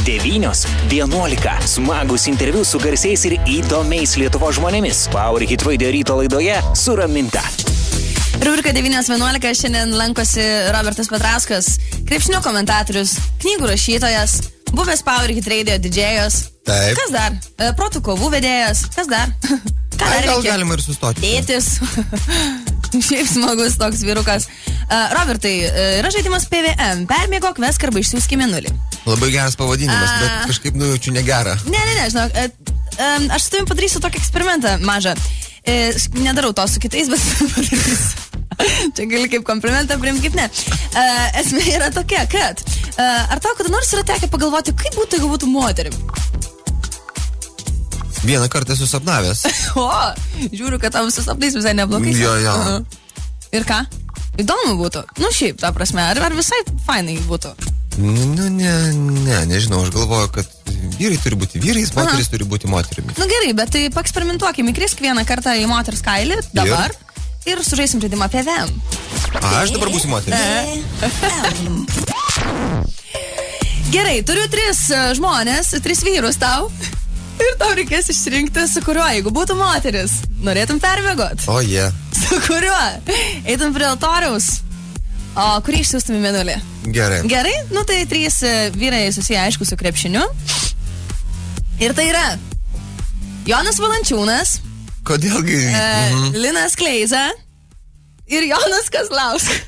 9:11. Smagus interviu su garsiais ir įdomiais Lietuvos žmonėmis. Power Hit Radio ryto laidoje su Raminta. Rubrika 9:11 šiandien lankosi Robertas Petrauskas, krepšinio komentatorius, knygų rašytojas, buvęs Power Hit Radio didžėjas. Taip. Kas dar? Protų kovų vedėjas. Kas dar? Gal galima ir sustoti. Tėtis. Šiaip smagus toks vyrukas. Robertai, yra žaidimas PVM. Permėgok, vesk arba išsiųsk į mėnulį. Labai geras pavadinimas, bet kažkaip nujaučiu negerą. Ne, žinok, aš su tavim padarysiu tokį eksperimentą mažą. Nedarau to su kitais, bet padarysiu. Čia gali kaip komplimentą priimti, kaip ne. Esmė yra tokia, kad ar tau kada nors yra tekę pagalvoti, kaip būtų, jeigu būtų moterim? Vieną kartą esu sapnavęs. O, žiūriu, kad tau visus sapnais visai neblogai. Jo. Ir ką? Įdomu būtų. Nu šiaip, ta prasme, ar visai fainai būtų? Nežinau, aš galvoju, kad vyrai turi būti vyrais, moteris turi būti moterimis. Nu gerai, bet tai paeksperimentuokim, įkrisk vieną kartą į moters kailį, dabar, ir sužaisim žaidimą PVM. Aš dabar būsiu moteris. Gerai, turiu 3 žmonės, 3 vyrus tau. Ir tau reikės išsirinkti, su kuriuo, jeigu būtų moteris, norėtum permiegot. O, jie. Su kuriuo? Eitum prie altoriaus. O kurį išsiųstum į mėnulį? Gerai. Gerai? Nu tai 3 vyrai susiję, aišku, su krepšiniu. Ir tai yra Jonas Valančiūnas. Kodėlgi? Linas Kleiza ir Jonas Kazlauskas.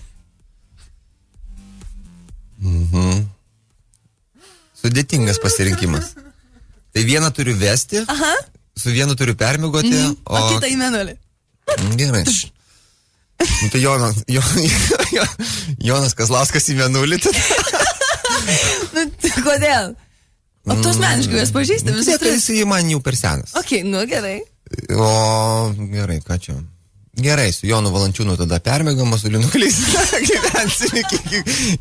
Sudėtingas pasirinkimas. Tai vieną turiu vesti, su vienu turiu permiegoti, o kitą į mėnulį. Gerai. Tai Jonas Kazlauskas į mėnulį. Nu, kodėl? O tu asmeniškai jas pažįsti visus 3? Jis man jau per senas. Ok, nu gerai. O, gerai, ką čia? Gerai, su Jonu Valančiūnu tada permėgama, su Linu Kleiza gyvensim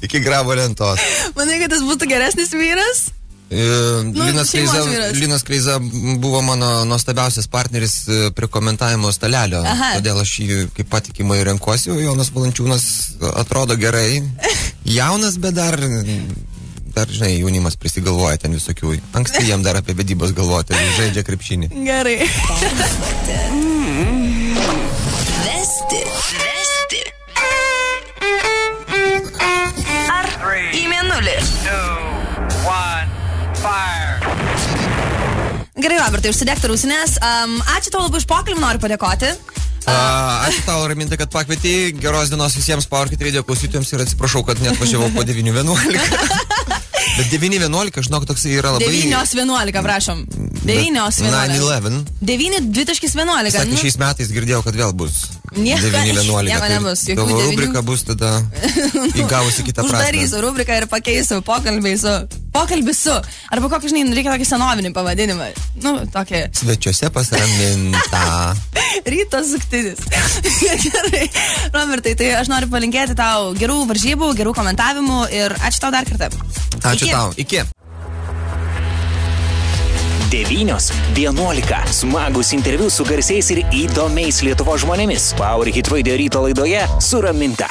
iki grabo lentos. Manai, kad tas būtų geresnis vyras? Linas Kleiza buvo mano nuostabiausias partneris prie komentavimo stalelio. Todėl aš jį kaip patikimai renkuosi. Jonas Valančiūnas atrodo gerai. Jaunas, bet dar, žinai, jaunimas prisigalvoja ten visokių. Anksti jam dar apie vedybas galvoti. Žaidžia krepšinį. Gerai. Vesti. Ar į mėnulį? 2, 1, fire. Gerai, Robertai, užsidėk ausines. Ačiū tau labai už pokalbį, noriu padėkoti. Ačiū tau, Raminta, kad pakvietei. Geros dienos visiems Power Hit Radio klausytojams ir atsiprašau, kad net važiavau po 9:11. Bet 9:11, žinok, toksai yra labai... 9:11, prašom. 9:11. 9:11. Sakė, šiais metais girdėjau, kad vėl bus 9:11. Nieko nebus. Tavo rubrika bus tada įgavusi kitą prasmę. Uždarysiu rubriką ir pakeisiu pokalbį su. Arba kokį, žinai, reikia tokį senovinį pavadinimą. Nu, tokį. Svečiuose pas Raminta. Ryto suktinis. Gerai. Robertai, tai aš noriu palinkėti tau gerų varžybų, gerų komentavimų ir ačiū tau dar kartą. Ačiū tau. Iki. 9:11. Smagus interviu su garsiais ir įdomiais Lietuvos žmonėmis. Power Hit Radio ryto laidoje su Raminta.